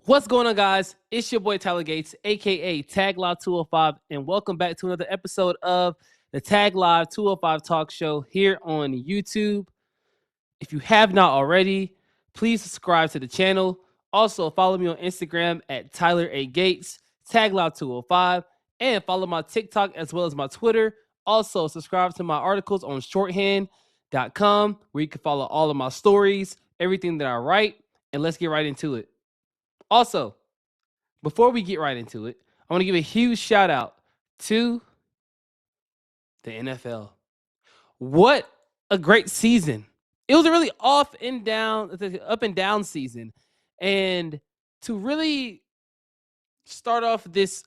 What's going on, guys? It's your boy Tyler Gates, aka Tag Live 205, and welcome back to another episode of the Tag Live 205 Talk Show here on YouTube. If you have not already, please subscribe to the channel. Also, follow me on Instagram at Tyler A. Gates, Tag Live 205, and follow my TikTok as well as my Twitter. Also, subscribe to my articles on shorthand.com where you can follow all of my stories, everything that I write, and let's get right into it. Also, before we get right into it, I want to give a huge shout out to the NFL. What a great season. It was a really up and down season. And to really start off this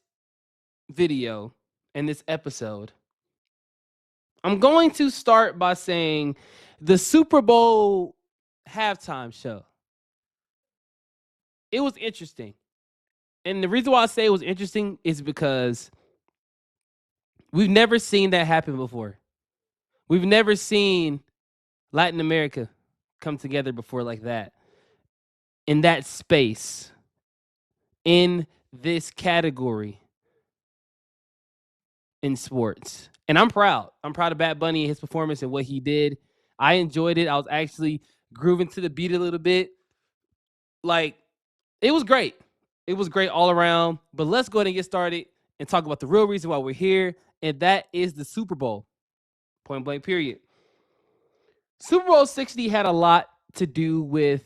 video and this episode, I'm going to start by saying the Super Bowl halftime show. It was interesting. And the reason why I say it was interesting is because we've never seen that happen before. We've never seen Latin America come together before like that. In that space, in this category in sports. And I'm proud. I'm proud of Bad Bunny and his performance and what he did. I enjoyed it. I was actually grooving to the beat a little bit. Like, it was great. It was great all around. But let's go ahead and get started and talk about the real reason why we're here. And that is the Super Bowl. Point blank, period. Super Bowl 60 had a lot to do with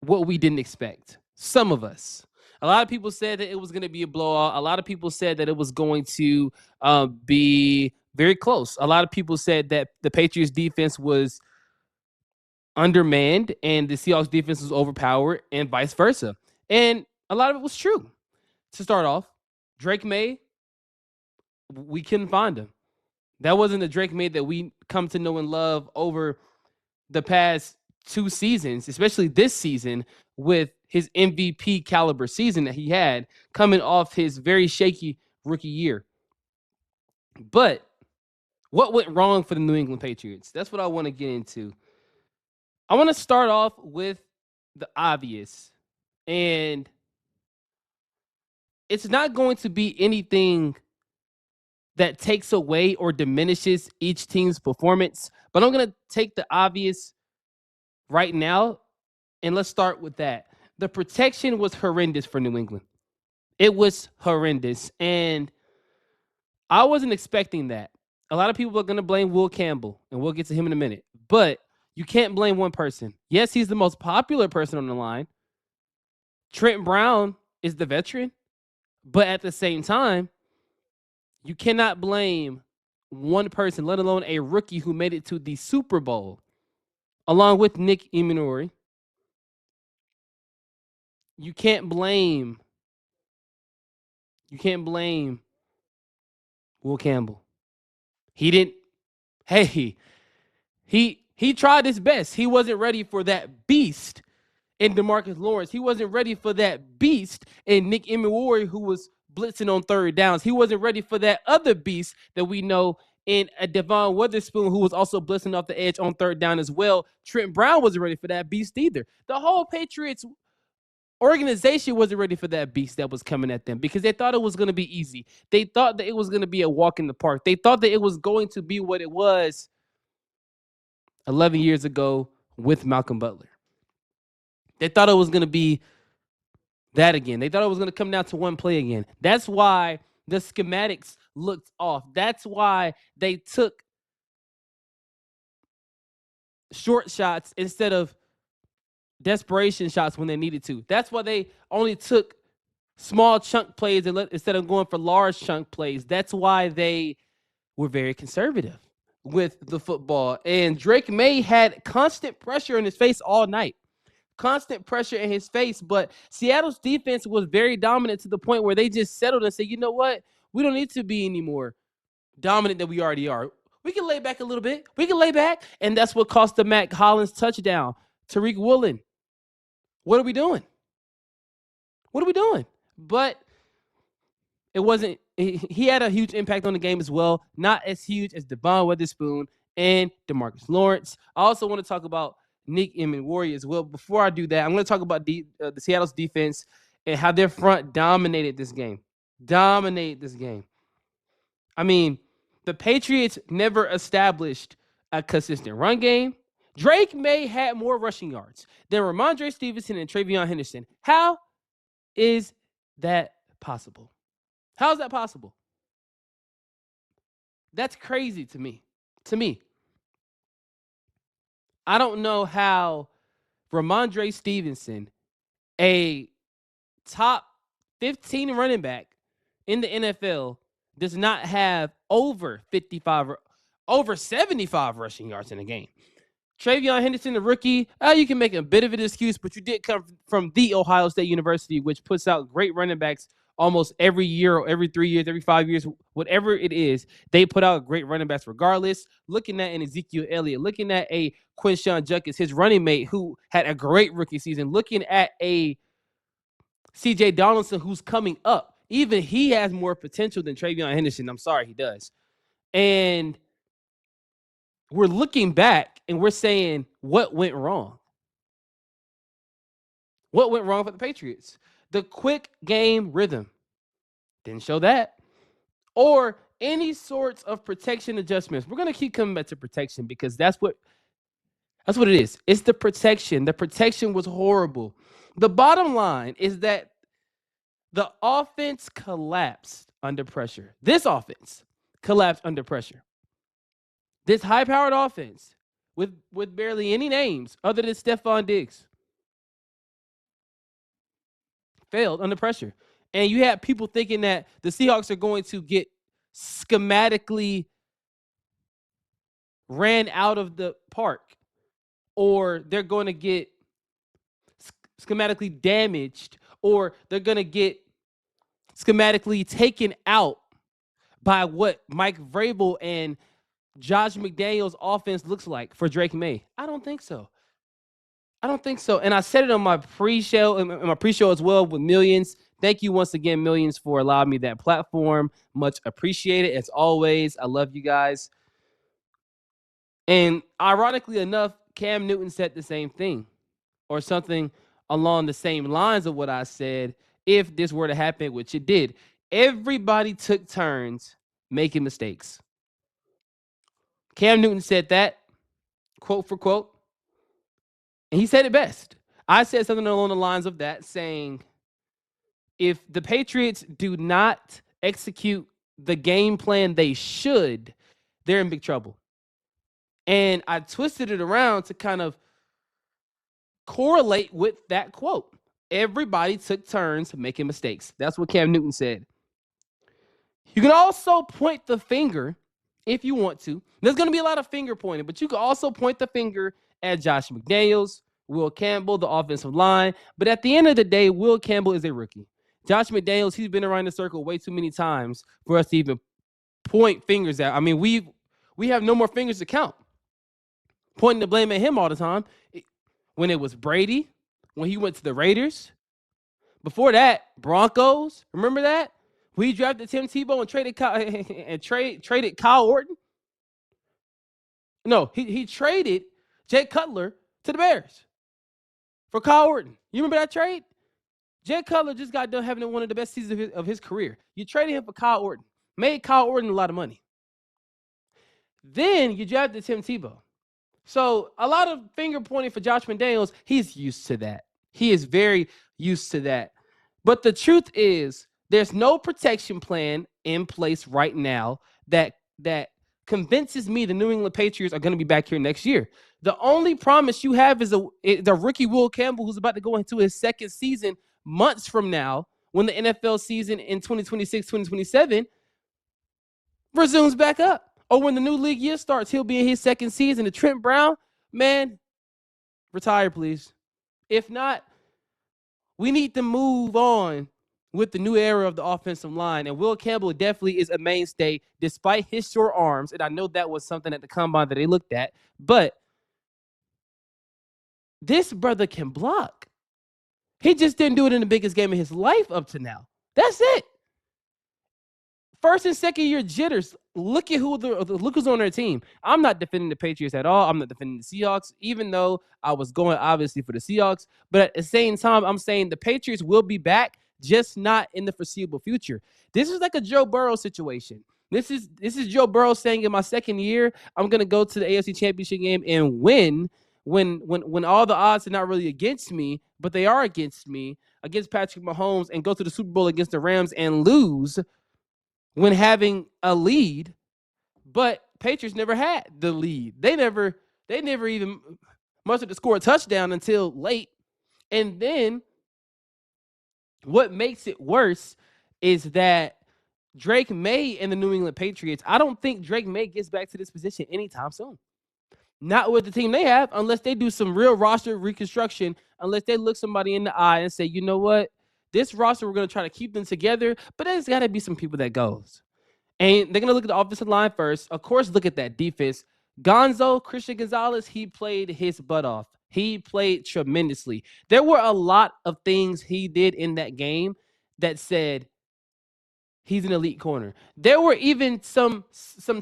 what we didn't expect. Some of us. A lot of people said that it was going to be a blowout. A lot of people said that it was going to be very close. A lot of people said that the Patriots defense was undermanned and the Seahawks defense was overpowered and vice versa. And a lot of it was true. To start off, Drake May, we couldn't find him. That wasn't the Drake May that we come to know and love over the past two seasons, especially this season with his MVP caliber season that he had coming off his very shaky rookie year. But what went wrong for the New England Patriots? That's what I want to get into. I want to start off with the obvious. And it's not going to be anything that takes away or diminishes each team's performance. But I'm going to take the obvious right now, and let's start with that. The protection was horrendous for New England. It was horrendous, and I wasn't expecting that. A lot of people are going to blame Will Campbell, and we'll get to him in a minute. But you can't blame one person. Yes, he's the most popular person on the line. Trent Brown is the veteran, but at the same time, you cannot blame one person, let alone a rookie who made it to the Super Bowl, along with Nick Emanori. You can't blame Will Campbell. He didn't. Hey, he tried his best. He wasn't ready for that beast in DeMarcus Lawrence. He wasn't ready for that beast in Nick Emanori, who was blitzing on third downs. He wasn't ready for that other beast that we know in a Devon Witherspoon, who was also blitzing off the edge on third down as well. Trent Brown wasn't ready for that beast either. The whole Patriots organization wasn't ready for that beast that was coming at them because they thought it was going to be easy. They thought that it was going to be a walk in the park. They thought that it was going to be what it was 11 years ago with Malcolm Butler. They thought it was going to be that again. They thought it was going to come down to one play again. That's why the schematics looked off. That's why they took short shots instead of desperation shots when they needed to. That's why they only took small chunk plays instead of going for large chunk plays. That's why they were very conservative with the football. And Drake May had constant pressure in his face all night. Constant pressure in his face, but Seattle's defense was very dominant to the point where they just settled and said, you know what? We don't need to be any more dominant than we already are. We can lay back a little bit. We can lay back, and that's what cost the Mac Hollins touchdown. Tariq Woolen. What are we doing? What are we doing? But it wasn't – he had a huge impact on the game as well, not as huge as Devon Witherspoon and DeMarcus Lawrence. I also want to talk about Nick and Warrior as well. Before I do that, I'm going to talk about the Seattle's defense and how their front dominated this game. I mean, the Patriots never established a consistent run game. Drake May had more rushing yards than Ramondre Stevenson and Travion Henderson. How is that possible? How is that possible? That's crazy to me. I don't know how Ramondre Stevenson, a top 15 running back in the NFL, does not have over 75 rushing yards in a game. Travion Henderson, the rookie, you can make a bit of an excuse, but you did come from the Ohio State University, which puts out great running backs almost every year or every 3 years, every 5 years, whatever it is. They put out great running backs regardless. Looking at an Ezekiel Elliott, looking at a Quinshawn Judkins, his running mate, who had a great rookie season, looking at a C.J. Donaldson, who's coming up. Even he has more potential than Travion Henderson. I'm sorry, he does. And we're looking back and we're saying, what went wrong? What went wrong for the Patriots? The quick game rhythm didn't show that. Or any sorts of protection adjustments. We're going to keep coming back to protection because that's what it is. It's the protection. The protection was horrible. The bottom line is that the offense collapsed under pressure. This offense collapsed under pressure. This high-powered offense with barely any names other than Stephon Diggs failed under pressure. And you had people thinking that the Seahawks are going to get schematically ran out of the park, or they're going to get schematically damaged, or they're going to get schematically taken out by what Mike Vrabel and Josh McDaniels' offense looks like for Drake May. I don't think so. And I said it on my pre-show as well with Millions. Thank you once again, Millions, for allowing me that platform. Much appreciated. As always, I love you guys. And ironically enough, Cam Newton said the same thing or something along the same lines of what I said if this were to happen, which it did. Everybody took turns making mistakes. Cam Newton said that, quote for quote, and he said it best. I said something along the lines of that, saying, if the Patriots do not execute the game plan they should, they're in big trouble. And I twisted it around to kind of correlate with that quote. Everybody took turns making mistakes. That's what Cam Newton said. You can also point the finger if you want to. There's going to be a lot of finger pointing, but you can also point the finger at Josh McDaniels, Will Campbell, the offensive line. But at the end of the day, Will Campbell is a rookie. Josh McDaniels, he's been around the circle way too many times for us to even point fingers at. I mean, we have no more fingers to count. Pointing the blame at him all the time. When it was Brady, when he went to the Raiders. Before that, Broncos. Remember that? We drafted Tim Tebow and traded Kyle Orton. No, he traded Jay Cutler to the Bears for Kyle Orton. You remember that trade? Jay Cutler just got done having one of the best seasons of his career. You traded him for Kyle Orton. Made Kyle Orton a lot of money. Then you drafted Tim Tebow. So a lot of finger pointing for Josh McDaniels. He's used to that. He is very used to that. But the truth is, there's no protection plan in place right now that convinces me the New England Patriots are going to be back here next year. The only promise you have is the rookie Will Campbell, who's about to go into his second season months from now, when the NFL season in 2026, 2027 resumes back up. Or when the new league year starts, he'll be in his second season. And Trent Brown, man, retire, please. If not, we need to move on with the new era of the offensive line. And Will Campbell definitely is a mainstay despite his short arms. And I know that was something at the combine that they looked at. But this brother can block. He just didn't do it in the biggest game of his life up to now. That's it. first and second year jitters. Look at look who's on their team. I'm not defending the Patriots at all. I'm not defending the Seahawks, even though I was going obviously for the Seahawks. But at the same time, I'm saying the Patriots will be back, just not in the foreseeable future. This is like a Joe Burrow situation. This is Joe Burrow saying in my second year, I'm gonna go to the AFC Championship game and win when all the odds are not really against me, but they are against me, against Patrick Mahomes, and go to the Super Bowl against the Rams and lose when having a lead. But Patriots never had the lead. They never even must have scored a touchdown until late. And then what makes it worse is that Drake May and the New England Patriots, I don't think Drake May gets back to this position anytime soon. Not with the team they have, unless they do some real roster reconstruction, unless they look somebody in the eye and say, you know what, this roster, we're going to try to keep them together, but there's got to be some people that goes. And they're going to look at the offensive line first. Of course, look at that defense. Christian Gonzalez, he played his butt off. He played tremendously. There were a lot of things he did in that game that said he's an elite corner. There were even some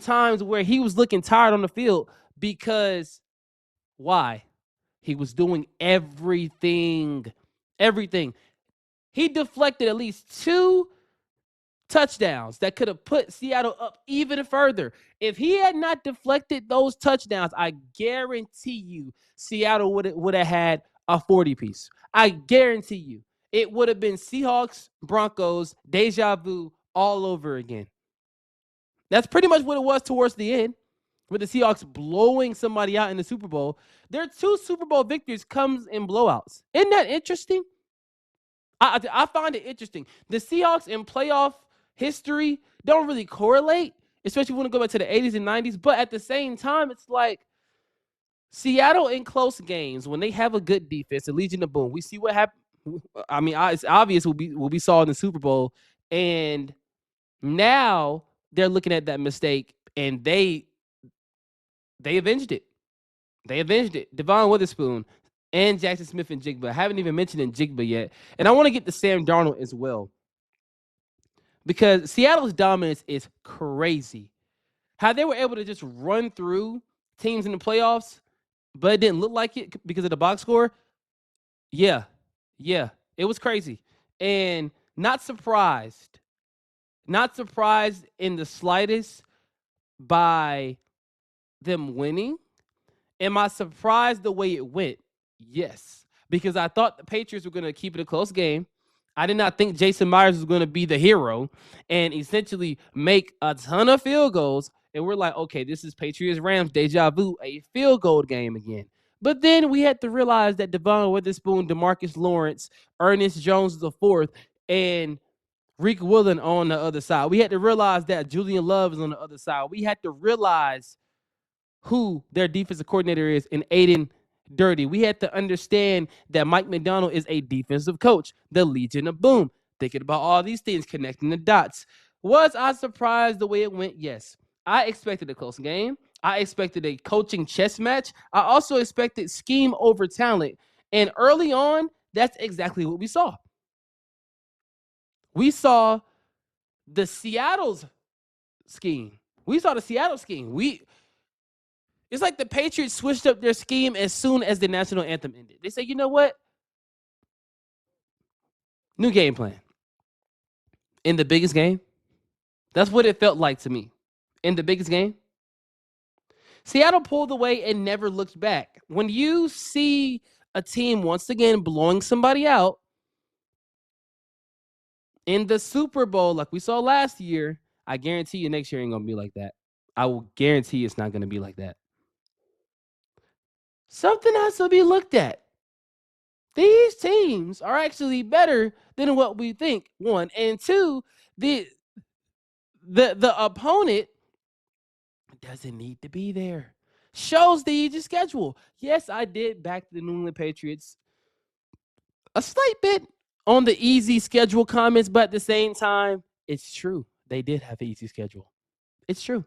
times where he was looking tired on the field because why? He was doing everything. Everything. He deflected at least 2 touchdowns that could have put Seattle up even further. If he had not deflected those touchdowns, I guarantee you Seattle would have had a 40-piece. I guarantee you. It would have been Seahawks, Broncos, deja vu all over again. That's pretty much what it was towards the end, with the Seahawks blowing somebody out in the Super Bowl. Their 2 Super Bowl victories comes in blowouts. Isn't that interesting? I find it interesting. The Seahawks in playoff history don't really correlate, especially when we go back to the 80s and 90s. But at the same time, it's like Seattle in close games, when they have a good defense, a Legion of Boom, we see what happened. I mean, it's obvious what we saw in the Super Bowl. And now they're looking at that mistake, and they avenged it. They avenged it. Devon Witherspoon and Jackson Smith and Jigba. I haven't even mentioned Jigba yet. And I want to get to Sam Darnold as well, because Seattle's dominance is crazy. How they were able to just run through teams in the playoffs, but it didn't look like it because of the box score. Yeah, it was crazy. And not surprised in the slightest by them winning. Am I surprised the way it went? Yes, because I thought the Patriots were going to keep it a close game. I did not think Jason Myers was going to be the hero and essentially make a ton of field goals. And we're like, okay, this is Patriots-Rams deja vu, a field goal game again. But then we had to realize that Devon Witherspoon, DeMarcus Lawrence, Ernest Jones IV, and Reek Willen on the other side. We had to realize that Julian Love is on the other side. We had to realize who their defensive coordinator is in Aiden Dirty. We had to understand that Mike McDonald is a defensive coach, the Legion of Boom. Thinking about all these things, connecting the dots. Was I surprised the way it went? Yes. I expected a close game. I expected a coaching chess match. I also expected scheme over talent. And early on, that's exactly what we saw. We saw the Seattle's scheme. We saw the Seattle scheme. It's like the Patriots switched up their scheme as soon as the national anthem ended. They said, you know what? New game plan. In the biggest game. That's what it felt like to me. In the biggest game. Seattle pulled away and never looked back. When you see a team once again blowing somebody out in the Super Bowl like we saw last year, I guarantee you next year ain't going to be like that. I will guarantee it's not going to be like that. Something has to be looked at. These teams are actually better than what we think. 1 and 2, the opponent doesn't need to be there. Shows the easy schedule. Yes, I did back the New England Patriots a slight bit on the easy schedule comments, but at the same time, it's true. They did have an easy schedule. It's true.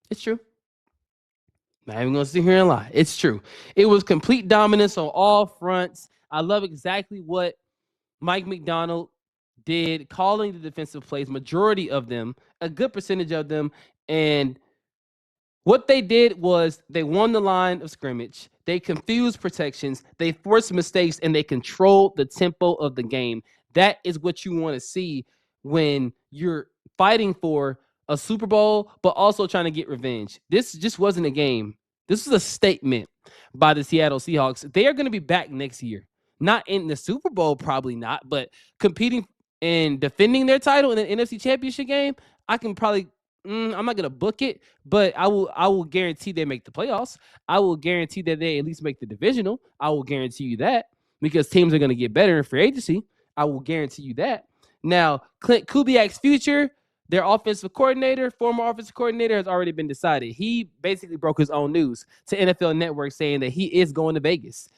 It's true. I'm not even going to sit here and lie. It's true. It was complete dominance on all fronts. I love exactly what Mike McDonald did calling the defensive plays, majority of them, a good percentage of them, and what they did was they won the line of scrimmage. They confused protections. They forced mistakes, and they controlled the tempo of the game. That is what you want to see when you're fighting for a Super Bowl, but also trying to get revenge. This just wasn't a game. This was a statement by the Seattle Seahawks. They are going to be back next year. Not in the Super Bowl, probably not, but competing and defending their title in an NFC Championship game. I can probably I'm not gonna book it, but I will guarantee they make the playoffs. I will guarantee that they at least make the divisional. I will guarantee you that because teams are gonna get better in free agency. I will guarantee you that. Now, Clint Kubiak's future, their offensive coordinator, former offensive coordinator, has already been decided. He basically broke his own news to NFL Network saying that he is going to Vegas.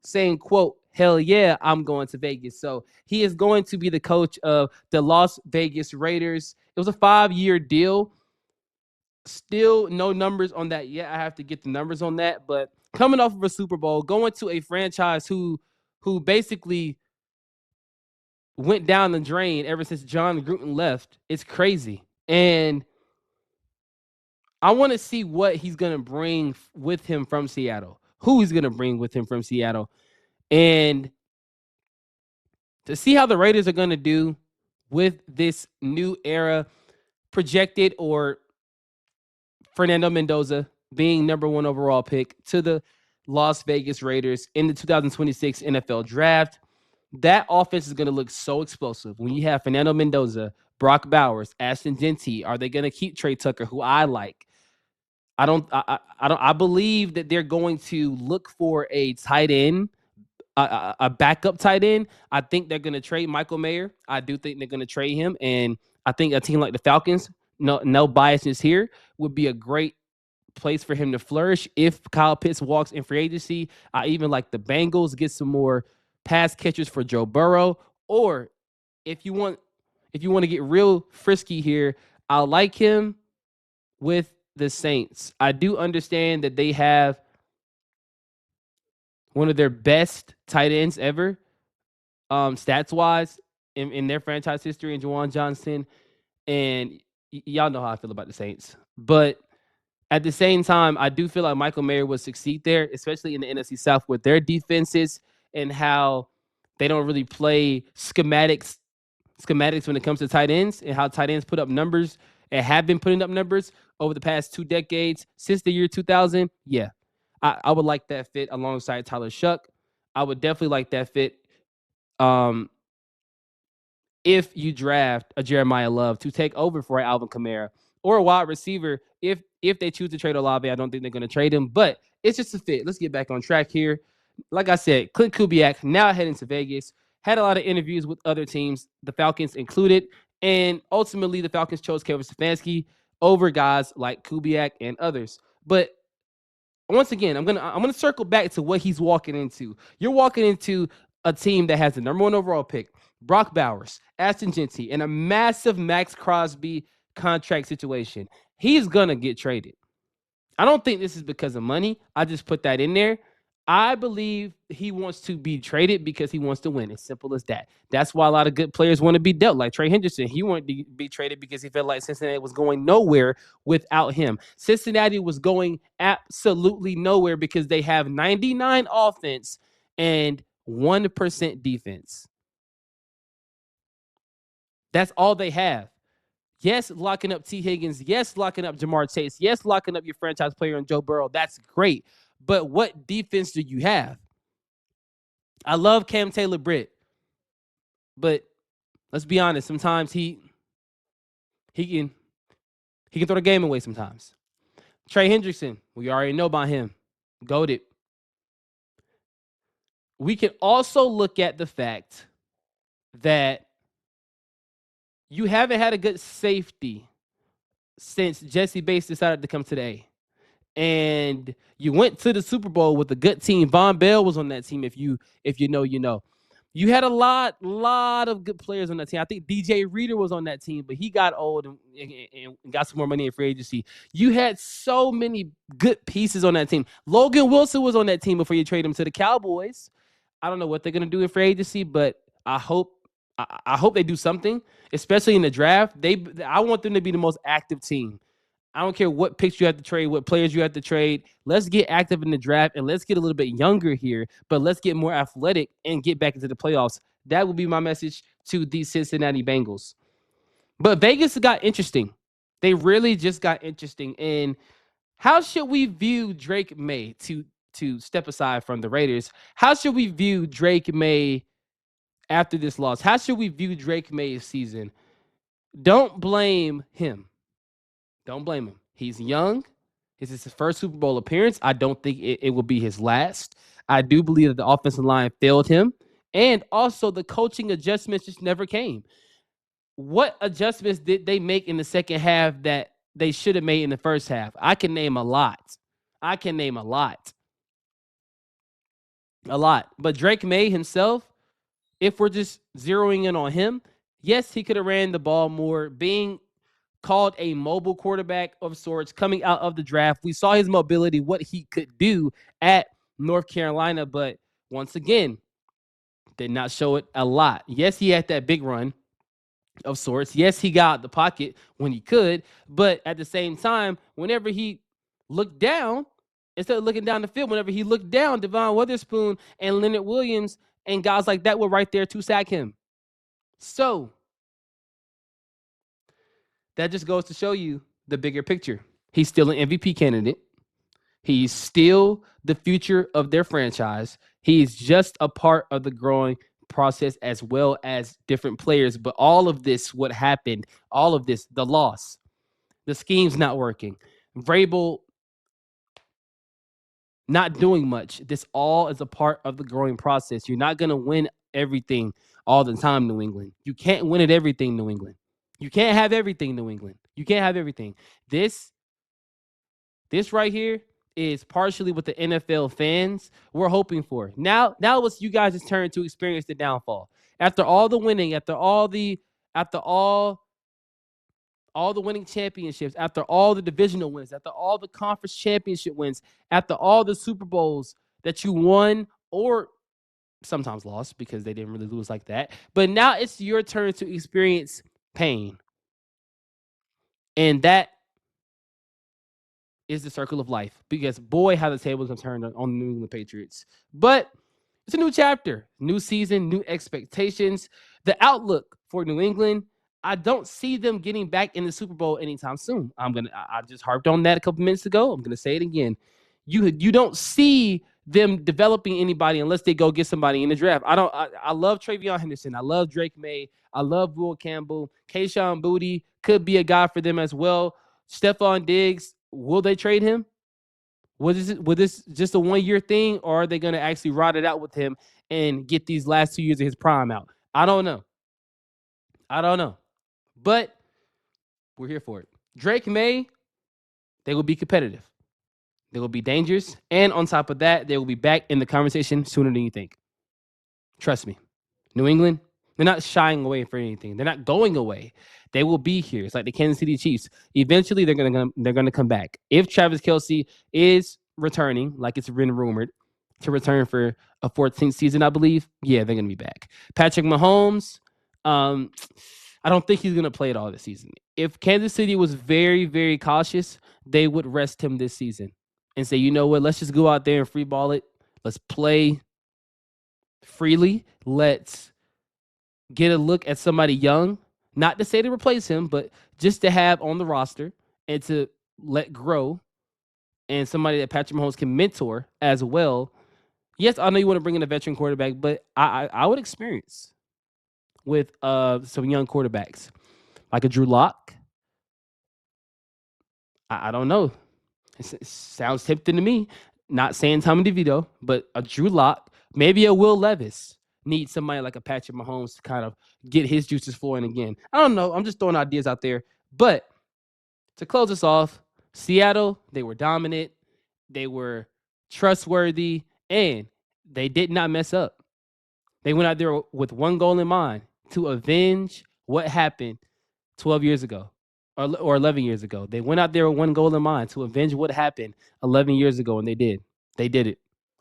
Saying, quote, hell yeah, I'm going to Vegas. So he is going to be the coach of the Las Vegas Raiders. It was a 5-year deal. Still no numbers on that yet. I have to get the numbers on that. But coming off of a Super Bowl, going to a franchise who basically went down the drain ever since John Gruden left, it's crazy. And I want to see what he's going to bring with him from Seattle, who he's going to bring with him from Seattle. And to see how the Raiders are going to do with this new era projected, or Fernando Mendoza being number 1 overall pick to the Las Vegas Raiders in the 2026 NFL Draft. That offense is going to look so explosive when you have Fernando Mendoza, Brock Bowers, Ashton Genty. Are they going to keep Trey Tucker, who I like? I believe that they're going to look for a tight end, a backup tight end. I think they're going to trade Michael Mayer. I do think they're going to trade him, and I think a team like the Falcons, no biases here, would be a great place for him to flourish if Kyle Pitts walks in free agency. I even like the Bengals, get some more pass catchers for Joe Burrow. Or if you want to get real frisky here, I like him with the Saints. I do understand that they have one of their best tight ends ever, stats wise, in their franchise history, in Juwan Johnson. And y'all know how I feel about the Saints. But at the same time, I do feel like Michael Mayer would succeed there, especially in the NFC South with their defenses and how they don't really play schematics when it comes to tight ends, and how tight ends put up numbers and have been putting up numbers over the past 2 decades since the year 2000. Yeah, I would like that fit alongside Tyler Shuck. I would definitely like that fit. If you draft a Jeremiah Love to take over for Alvin Kamara, or a wide receiver, if they choose to trade Olave, I don't think they're going to trade him, but it's just a fit. Let's get back on track here. Like I said, Clint Kubiak now heading to Vegas, had a lot of interviews with other teams, the Falcons included, and ultimately the Falcons chose Kevin Stefanski over guys like Kubiak and others. But once again, I'm gonna circle back to what he's walking into. You're walking into a team that has the number 1 overall pick, Brock Bowers, Ashton Genty, and a massive Max Crosby contract situation. He's gonna get traded. I don't think this is because of money. I just put that in there. I believe he wants to be traded because he wants to win. As simple as that. That's why a lot of good players want to be dealt, like Trey Henderson. He wanted to be traded because he felt like Cincinnati was going nowhere without him. Cincinnati was going absolutely nowhere because they have 99 offense and 1% defense. That's all they have. Yes, locking up T. Higgins. Yes, locking up Jamar Chase. Yes, locking up your franchise player in Joe Burrow. That's great. But what defense do you have? I love Cam Taylor-Britt, but let's be honest. Sometimes he can throw the game away. Sometimes Trey Hendrickson, we already know about him. Goated. We can also look at the fact that you haven't had a good safety since Jesse Bates decided to come to the A. And you went to the Super Bowl with a good team. Von Bell was on that team. If you know, you know. You had a lot of good players on that team. I think DJ Reader was on that team, but he got old and got some more money in free agency. You had so many good pieces on that team. Logan Wilson was on that team before you trade him to the Cowboys. I don't know what they're going to do in free agency, but I hope I hope they do something, especially in the draft. I want them to be the most active team. I don't care what picks you have to trade, what players you have to trade. Let's get active in the draft and let's get a little bit younger here, but let's get more athletic and get back into the playoffs. That would be my message to the Cincinnati Bengals. But Vegas got interesting. They really just got interesting. And how should we view Drake May to step aside from the Raiders? How should we view Drake May after this loss? How should we view Drake May's season? Don't blame him. Don't blame him. He's young. This is his first Super Bowl appearance. I don't think it will be his last. I do believe that the offensive line failed him. And also the coaching adjustments just never came. What adjustments did they make in the second half that they should have made in the first half? I can name a lot. I can name a lot. A lot. But Drake May himself, if we're just zeroing in on him, yes, he could have ran the ball more. Being called a mobile quarterback of sorts coming out of the draft, we saw his mobility, what he could do at North Carolina. But once again, did not show it a lot. Yes, he had that big run of sorts. Yes, he got the pocket when he could, but at the same time, whenever he looked down, instead of looking down the field, whenever he looked down, Devon Witherspoon and Leonard Williams and guys like that were right there to sack him. So that just goes to show you the bigger picture. He's still an MVP candidate. He's still the future of their franchise. He's just a part of the growing process as well as different players. But all of this, what happened, all of this, the loss, the scheme's not working, Vrabel not doing much. This all is a part of the growing process. You're not going to win everything all the time, New England. You can't win at everything, New England. You can't have everything, New England. You can't have everything. This right here is partially what the NFL fans were hoping for. Now it's you guys' turn to experience the downfall. After all the winning, after all the winning championships, after all the divisional wins, after all the conference championship wins, after all the Super Bowls that you won or sometimes lost because they didn't really lose like that. But now it's your turn to experience pain. And that is the circle of life, because boy, how the tables have turned on the New England Patriots. But it's a new chapter, new season, new expectations. The outlook for New England, I don't see them getting back in the Super Bowl anytime soon. I just harped on that a couple minutes ago. I'm gonna say it again. You don't see them developing anybody unless they go get somebody in the draft. I love Travion Henderson. I love Drake May. I love Will Campbell. Kayshon Boutte could be a guy for them as well. Stephon Diggs, will they trade him? Was this just a 1 year thing, or are they going to actually ride it out with him and get these last 2 years of his prime out? I don't know. But we're here for it. Drake May, they will be competitive. They will be dangerous. And on top of that, they will be back in the conversation sooner than you think. Trust me. New England, they're not shying away for anything. They're not going away. They will be here. It's like the Kansas City Chiefs. Eventually, they're gonna come back. If Travis Kelce is returning, like it's been rumored, to return for a 14th season, I believe, yeah, they're gonna be back. Patrick Mahomes, I don't think he's gonna play it all this season. If Kansas City was very, very cautious, they would rest him this season and say, you know what, let's just go out there and free ball it. Let's play freely. Let's get a look at somebody young, not to say to replace him, but just to have on the roster and to let grow, and somebody that Patrick Mahomes can mentor as well. Yes, I know you want to bring in a veteran quarterback, but I would experience with some young quarterbacks like a Drew Lock. I don't know. It sounds tempting to me. Not saying Tommy DeVito, but a Drew Lock, maybe a Will Levis. Need somebody like a Patrick Mahomes to kind of get his juices flowing again. I don't know. I'm just throwing ideas out there. But to close us off, Seattle, they were dominant. They were trustworthy, and they did not mess up. They went out there with one goal in mind, to avenge what happened 12 years ago or 11 years ago. They went out there with one goal in mind, to avenge what happened 11 years ago, and they did. They did it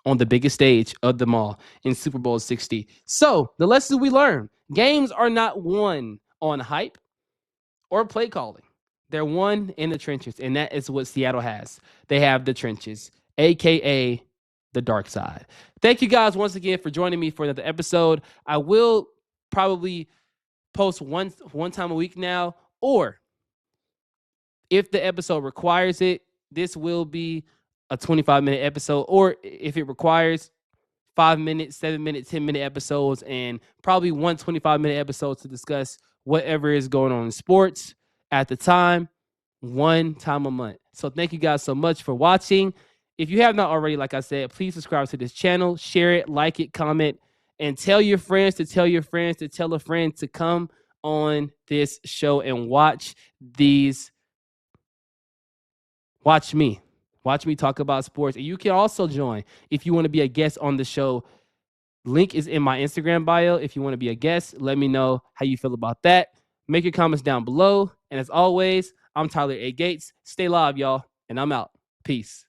on the biggest stage of them all in Super Bowl 60. So the lessons we learned Games are not won on hype or play calling. They're won in the trenches, and that is what Seattle has. They have the trenches, aka the dark side. Thank you guys once again for joining me for another episode. I will probably post one time a week now, or if the episode requires it, this will be a 25-minute episode, or if it requires 5 minute, 7 minute, 10-minute episodes, and probably one 25-minute episode to discuss whatever is going on in sports at the time, one time a month. So thank you guys so much for watching. If you have not already, like I said, please subscribe to this channel, share it, like it, comment, and tell your friends to tell your friends to tell a friend to come on this show and watch these. Watch me talk about sports. And you can also join if you want to be a guest on the show. Link is in my Instagram bio. If you want to be a guest, let me know how you feel about that. Make your comments down below. And as always, I'm Tyler A. Gates. Stay live, y'all. And I'm out. Peace.